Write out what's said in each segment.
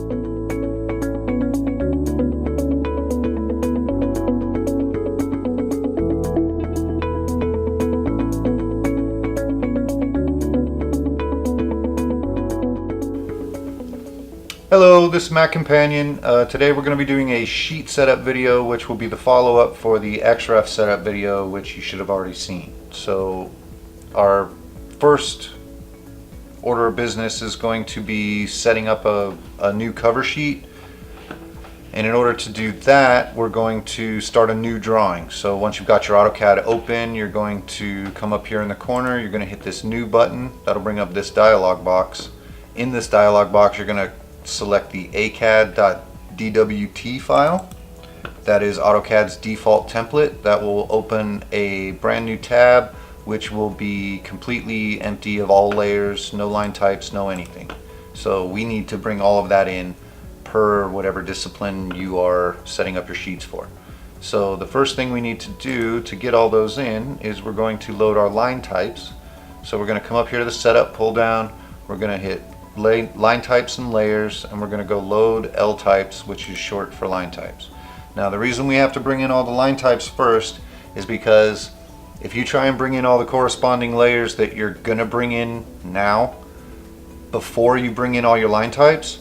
Hello, this is Matt Companion. Today we're going to be doing a sheet setup video, which will be the follow-up for the XREF setup video, which you should have already seen. So our first order of business is going to be setting up a new cover sheet. And in order to do that, we're going to start a new drawing. So once you've got your AutoCAD open, you're going to come up here in the corner. You're going to hit this new button. That'll bring up this dialog box. In this dialog box, you're going to select the AutoCAD.dwt file. That is AutoCAD's default template. That will open a brand new tab, which will be completely empty of all layers, no line types, no anything. So we need to bring all of that in per whatever discipline you are setting up your sheets for. So the first thing we need to do to get all those in is we're going to load our line types. So we're going to come up here to the setup, pull down, we're going to hit line types and layers, and we're going to go load L types, which is short for line types. Now the reason we have to bring in all the line types first is because if you try and bring in all the corresponding layers that you're going to bring in now before you bring in all your line types,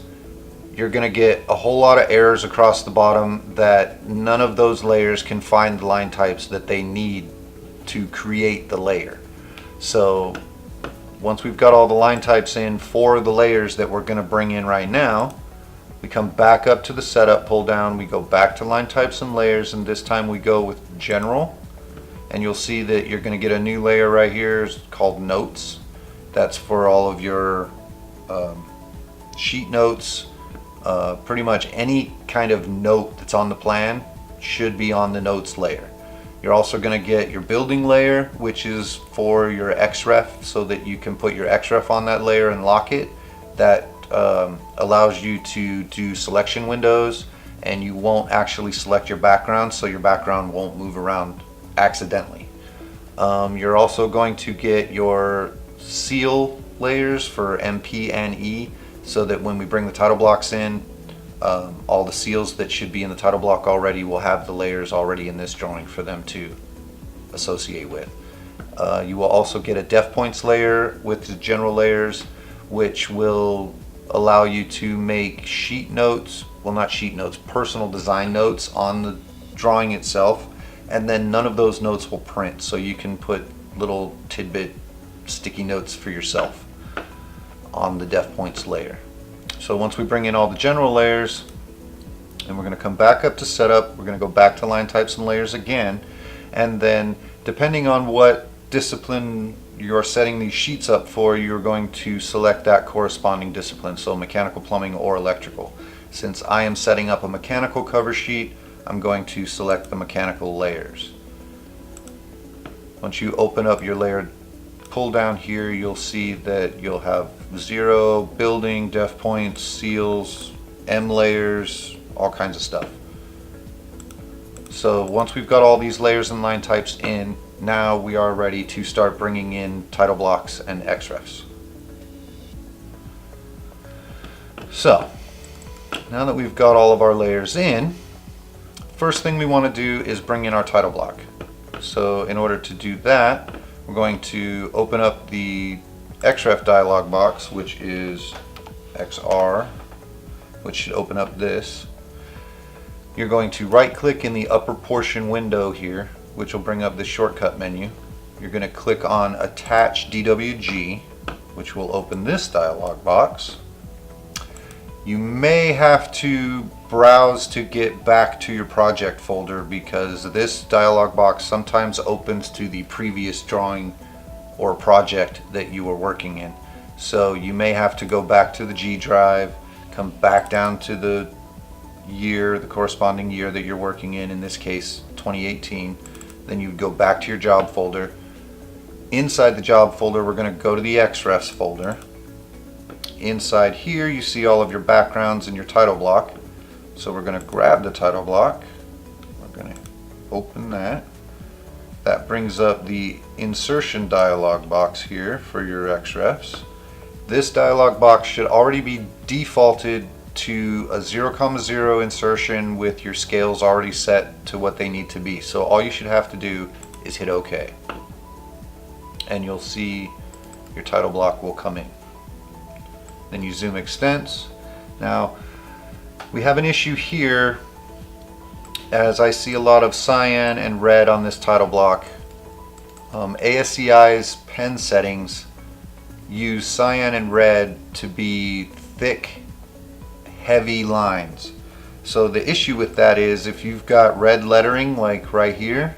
you're going to get a whole lot of errors across the bottom that none of those layers can find the line types that they need to create the layer. So once we've got all the line types in for the layers that we're going to bring in right now, we come back up to the setup, pull down, we go back to line types and layers, and this time we go with general, and you'll see that you're going to get a new layer right here called notes. That's for all of your sheet notes. Pretty much any kind of note that's on the plan should be on the notes layer. You're also going to get your building layer, which is for your XREF, so that you can put your XREF on that layer and lock it. That allows you to do selection windows, and you won't actually select your background, so your background won't move around accidentally. You're also going to get your seal layers for MP and E, so that when we bring the title blocks in, all the seals that should be in the title block already will have the layers already in this drawing for them to associate with. You will also get a def points layer with the general layers, which will allow you to make sheet notes, well, not sheet notes, personal design notes on the drawing itself, and then none of those notes will print, so you can put little tidbit sticky notes for yourself on the def points layer. So once we bring in all the general layers, and we're going to come back up to setup, we're going to go back to line types and layers again, and then depending on what discipline you're setting these sheets up for, you're going to select that corresponding discipline, so mechanical, plumbing, or electrical. Since I am setting up a mechanical cover sheet, I'm going to select the mechanical layers. Once you open up your layer pull down here, you'll see that you'll have 0, building, def points, seals, M layers, all kinds of stuff. So once we've got all these layers and line types in, now we are ready to start bringing in title blocks and XREFs. So now that we've got all of our layers in, first thing we want to do is bring in our title block. So in order to do that, we're going to open up the XREF dialog box, which is XR, which should open up this. You're going to right click in the upper portion window here, which will bring up the shortcut menu. You're going to click on Attach DWG, which will open this dialog box. You may have to browse to get back to your project folder, because this dialog box sometimes opens to the previous drawing or project that you were working in. So you may have to go back to the G drive, come back down to the year, the corresponding year that you're working in this case 2018. Then you would go back to your job folder. Inside the job folder, we're going to go to the XREFs folder. Inside here you see all of your backgrounds and your title block. So we're going to grab the title block, we're going to open that. That brings up the insertion dialog box here for your XREFs. This dialog box should already be defaulted to a 0,0 insertion with your scales already set to what they need to be. So all you should have to do is hit OK. And you'll see your title block will come in. Then you zoom extents. Now we have an issue here, as I see a lot of cyan and red on this title block. ASCI's pen settings use cyan and red to be thick, heavy lines. So the issue with that is if you've got red lettering like right here,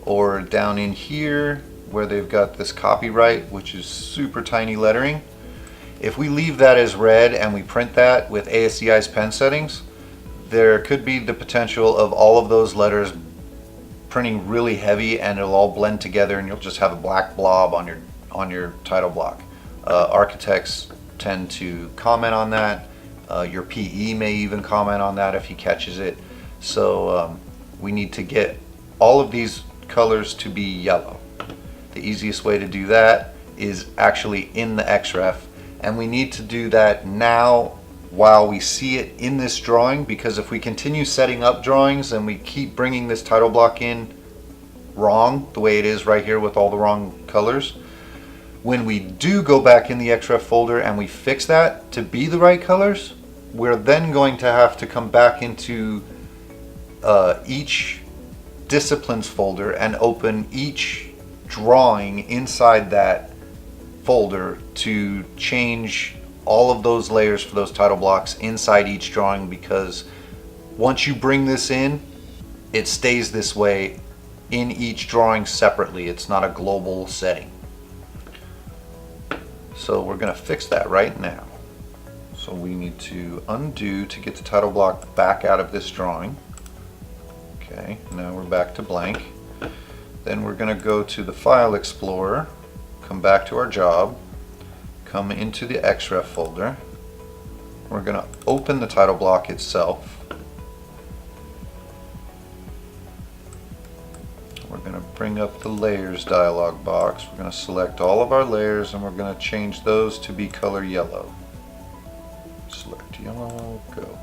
or down in here where they've got this copyright, which is super tiny lettering, if we leave that as red and we print that with ASCI's pen settings, there could be the potential of all of those letters printing really heavy, and it'll all blend together and you'll just have a black blob on your title block. Architects tend to comment on that. Your PE may even comment on that if he catches it. So we need to get all of these colors to be yellow. The easiest way to do that is actually in the XREF, and we need to do that now while we see it in this drawing, because if we continue setting up drawings and we keep bringing this title block in wrong, the way it is right here with all the wrong colors, when we do go back in the XREF folder and we fix that to be the right colors, we're then going to have to come back into each disciplines folder and open each drawing inside that folder to change all of those layers for those title blocks inside each drawing, because once you bring this in, it stays this way in each drawing separately. It's not a global setting. So we're going to fix that right now. So we need to undo to get the title block back out of this drawing. Okay, now we're back to blank. Then we're going to go to the File Explorer, come back to our job, come into the XREF folder. We're going to open the title block itself. We're going to bring up the layers dialog box. We're going to select all of our layers and we're going to change those to be color yellow. Select yellow, go.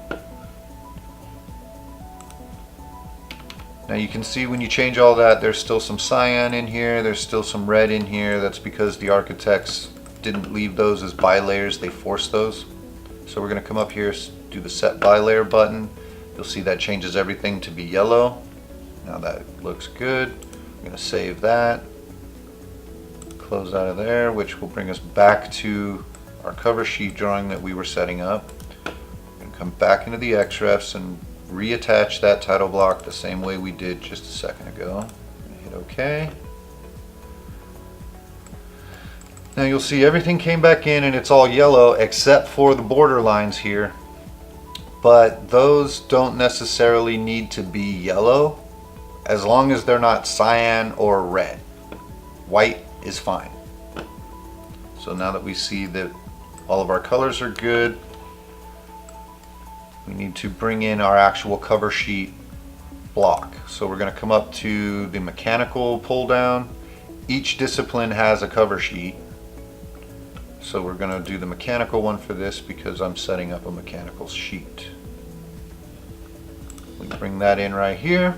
Now you can see when you change all that, there's still some cyan in here, there's still some red in here. That's because the architects didn't leave those as bilayers, they forced those. So we're going to come up here, do the set bilayer button. You'll see that changes everything to be yellow. Now that looks good. I'm going to save that, close out of there, which will bring us back to our cover sheet drawing that we were setting up. We're going to come back into the XREFs and reattach that title block the same way we did just a second ago. Hit OK. Now you'll see everything came back in and it's all yellow except for the border lines here, but those don't necessarily need to be yellow as long as they're not cyan or red. White is fine. So now that we see that all of our colors are good, we need to bring in our actual cover sheet block. So we're going to come up to the mechanical pull down. Each discipline has a cover sheet. So we're going to do the mechanical one for this because I'm setting up a mechanical sheet. We bring that in right here.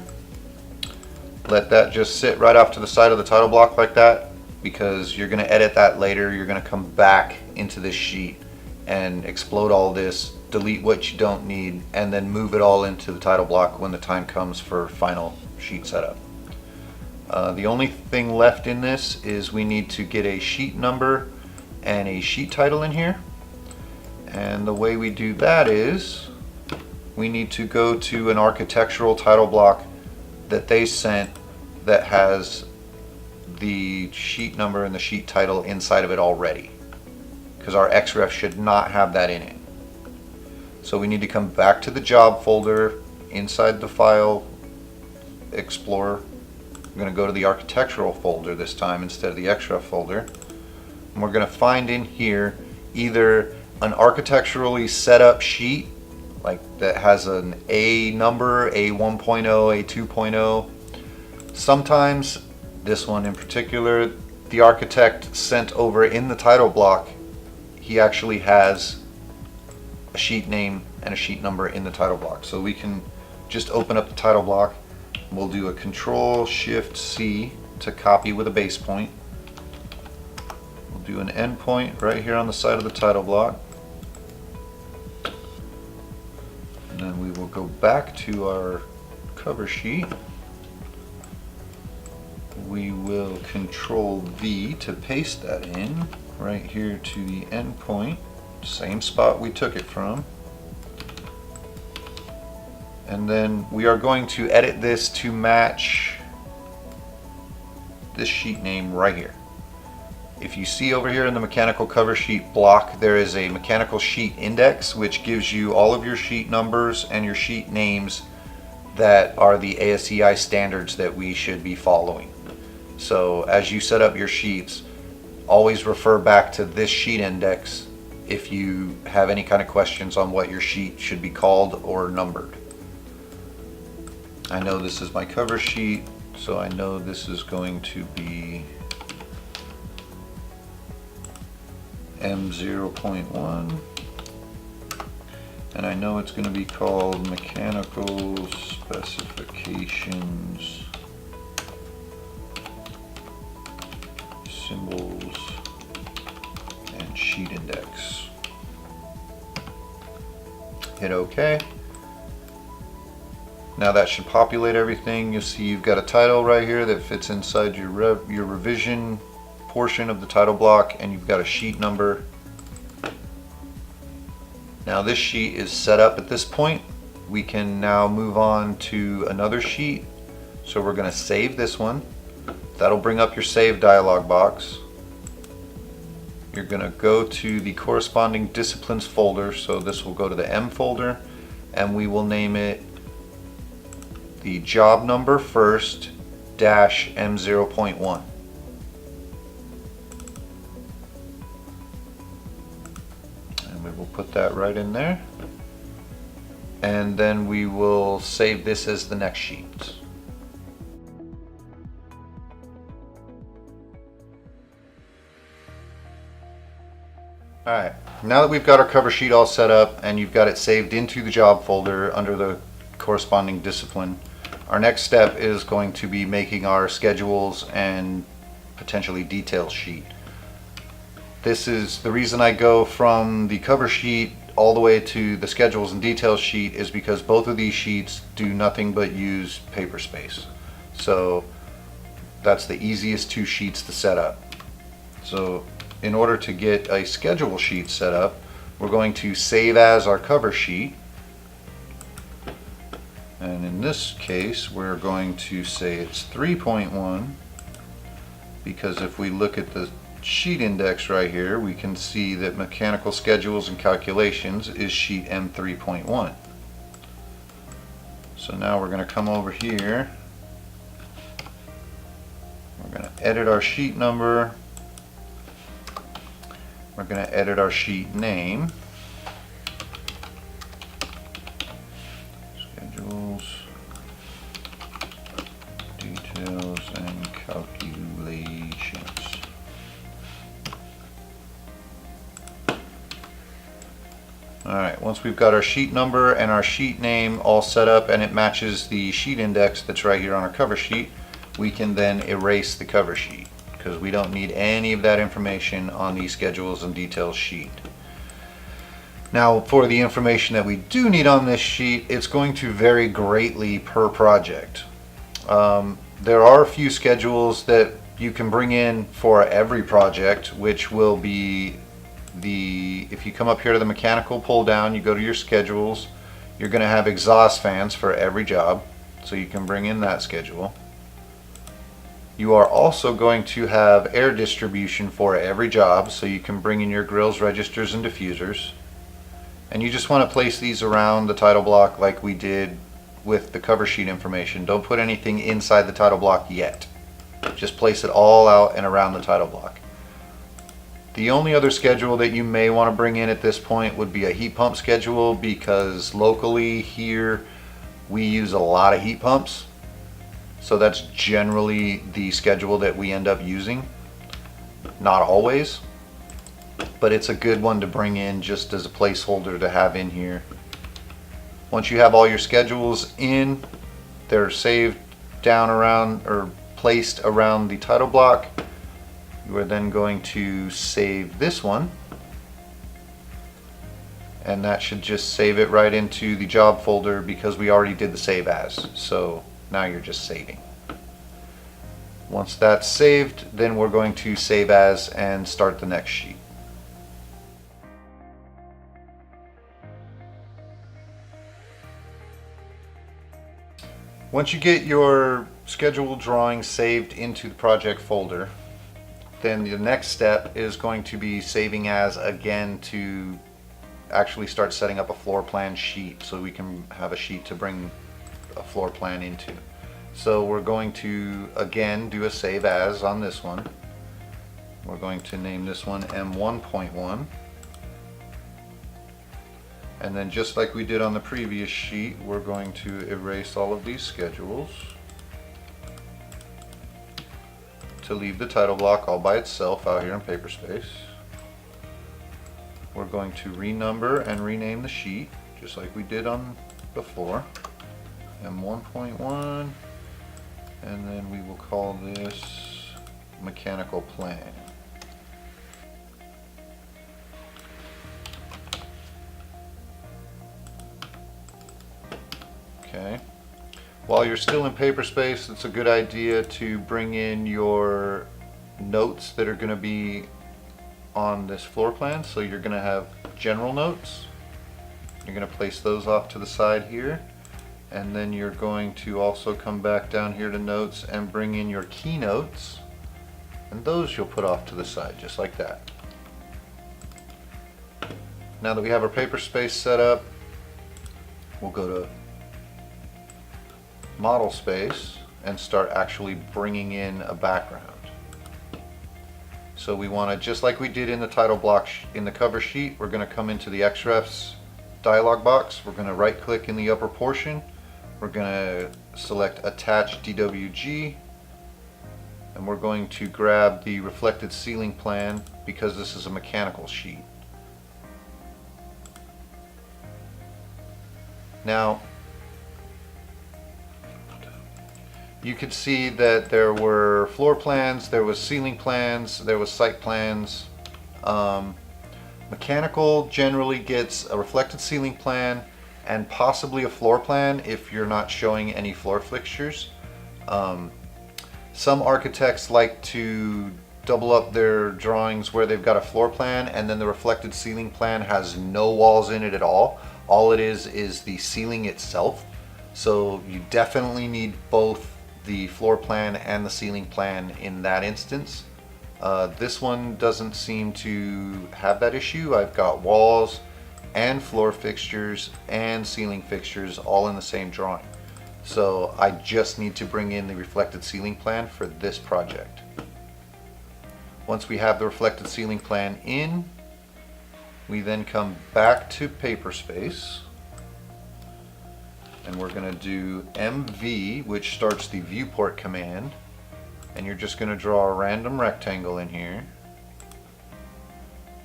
Let that just sit right off to the side of the title block like that, because you're going to edit that later. You're going to come back into this sheet and explode all this, delete what you don't need, and then move it all into the title block when the time comes for final sheet setup. The only thing left in this is we need to get a sheet number and a sheet title in here. And the way we do that is we need to go to an architectural title block that they sent that has the sheet number and the sheet title inside of it already, because our XREF should not have that in it. So we need to come back to the job folder inside the File Explorer. I'm going to go to the architectural folder this time instead of the XREF folder. And we're going to find in here either an architecturally set up sheet like that has an A number, A 1.0, A 2.0. Sometimes, this one in particular, the architect sent over in the title block, he actually has a sheet name and a sheet number in the title block. So we can just open up the title block. We'll do a Control-Shift-C to copy with a base point. We'll do an end point right here on the side of the title block. And then we will go back to our cover sheet. We will Control-V to paste that in right here to the end point, same spot we took it from. And then we are going to edit this to match this sheet name right here. If you see over here in the mechanical cover sheet block, there is a mechanical sheet index which gives you all of your sheet numbers and your sheet names that are the ASCI standards that we should be following. So as you set up your sheets, always refer back to this sheet index if you have any kind of questions on what your sheet should be called or numbered. I know this is my cover sheet, so I know this is going to be M0.1, and I know it's going to be called Mechanical Specifications, Symbols, and Sheet Index. Hit OK. Now that should populate everything. You'll see you've got a title right here that fits inside your revision portion of the title block, and you've got a sheet number. Now this sheet is set up at this point. We can now move on to another sheet. So we're going to save this one. That'll bring up your save dialog box. You're going to go to the corresponding disciplines folder. So this will go to the M folder, and we will name it the job number first dash M0.1. And we will put that right in there. And then we will save this as the next sheet. Alright, now that we've got our cover sheet all set up and you've got it saved into the job folder under the corresponding discipline, our next step is going to be making our schedules and potentially details sheet. This is the reason I go from the cover sheet all the way to the schedules and details sheet, is because both of these sheets do nothing but use paper space. So that's the easiest two sheets to set up. So in order to get a schedule sheet set up, we're going to save as our cover sheet. And in this case, we're going to say it's 3.1, because if we look at the sheet index right here, we can see that mechanical schedules and calculations is sheet M3.1. So now we're going to come over here. We're going to edit our sheet number. We're going to edit our sheet name. Schedules, details, and calculations. Alright, once we've got our sheet number and our sheet name all set up and it matches the sheet index that's right here on our cover sheet, we can then erase the cover sheet, because we don't need any of that information on the schedules and details sheet. Now, for the information that we do need on this sheet, it's going to vary greatly per project. There are a few schedules that you can bring in for every project, which will be if you come up here to the mechanical pull down, you go to your schedules, you're going to have exhaust fans for every job, so you can bring in that schedule. You are also going to have air distribution for every job, so you can bring in your grills, registers, and diffusers. And you just want to place these around the title block like we did with the cover sheet information. Don't put anything inside the title block yet. Just place it all out and around the title block. The only other schedule that you may want to bring in at this point would be a heat pump schedule, because locally here we use a lot of heat pumps. So that's generally the schedule that we end up using. Not always, but it's a good one to bring in just as a placeholder to have in here. Once you have all your schedules in, they're saved down around or placed around the title block. You are then going to save this one, and that should just save it right into the job folder because we already did the save as. So now you're just saving. Once that's saved, then we're going to save as and start the next sheet. Once you get your scheduled drawings saved into the project folder, then the next step is going to be saving as again to actually start setting up a floor plan sheet so we can have a sheet to bring a floor plan into. So we're going to again do a save as on this one. We're going to name this one M1.1. And then just like we did on the previous sheet, we're going to erase all of these schedules to leave the title block all by itself out here in Paperspace. We're going to renumber and rename the sheet just like we did on before, M1.1, and then we will call this mechanical plan. Okay. While you're still in Paperspace, it's a good idea to bring in your notes that are going to be on this floor plan. So you're going to have general notes. You're going to place those off to the side here. And then you're going to also come back down here to notes and bring in your keynotes. And those you'll put off to the side, just like that. Now that we have our Paperspace set up, we'll go to model space and start actually bringing in a background. So we want to, just like we did in the title block in the cover sheet, we're going to come into the XREFs dialog box. We're going to right click in the upper portion. We're going to select attach DWG, and we're going to grab the reflected ceiling plan because this is a mechanical sheet. Now you could see that there were floor plans, there was ceiling plans, there was site plans. Mechanical generally gets a reflected ceiling plan and possibly a floor plan if you're not showing any floor fixtures. Some architects like to double up their drawings where they've got a floor plan and then the reflected ceiling plan has no walls in it at all. All it is the ceiling itself. So you definitely need both the floor plan and the ceiling plan in that instance. This one doesn't seem to have that issue. I've got walls and floor fixtures and ceiling fixtures all in the same drawing. So I just need to bring in the reflected ceiling plan for this project. Once we have the reflected ceiling plan in, we then come back to Paperspace. And we're going to do MV, which starts the viewport command, and you're just going to draw a random rectangle in here,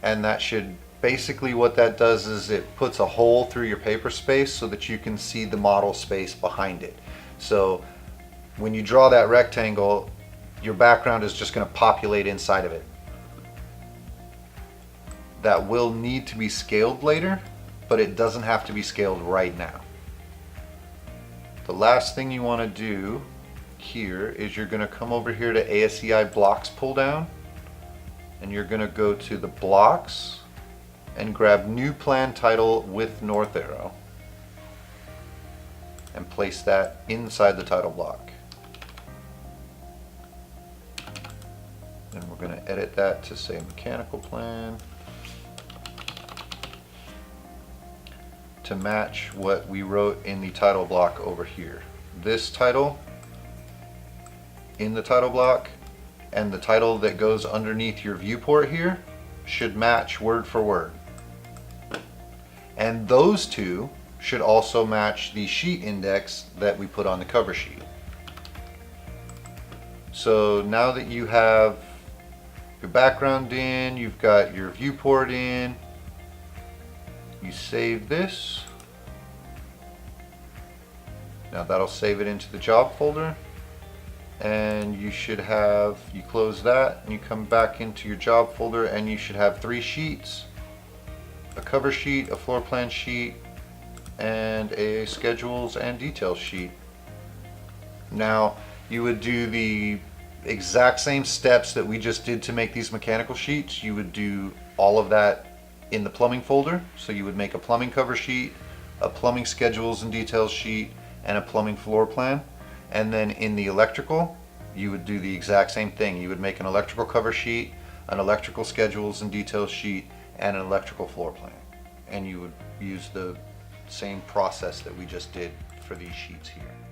and that should basically, what that does is it puts a hole through your Paperspace so that you can see the model space behind it. So when you draw that rectangle, your background is just going to populate inside of it. That will need to be scaled later, but it doesn't have to be scaled right now. The last thing you want to do here is you're going to come over here to ASCII blocks pull down, and you're going to go to the blocks and grab new plan title with north arrow and place that inside the title block. Then we're going to edit that to say mechanical plan to match what we wrote in the title block over here. This title in the title block and the title that goes underneath your viewport here should match word for word. And those two should also match the sheet index that we put on the cover sheet. So now that you have your background in, you've got your viewport in. You save this. Now that'll save it into the job folder. And you should have, you close that and you come back into your job folder and you should have 3 sheets. A cover sheet, a floor plan sheet, and a schedules and details sheet. Now you would do the exact same steps that we just did to make these mechanical sheets. You would do all of that in the plumbing folder. So you would make a plumbing cover sheet, a plumbing schedules and details sheet, and a plumbing floor plan. And then in the electrical, you would do the exact same thing. You would make an electrical cover sheet, an electrical schedules and details sheet, and an electrical floor plan. And you would use the same process that we just did for these sheets here.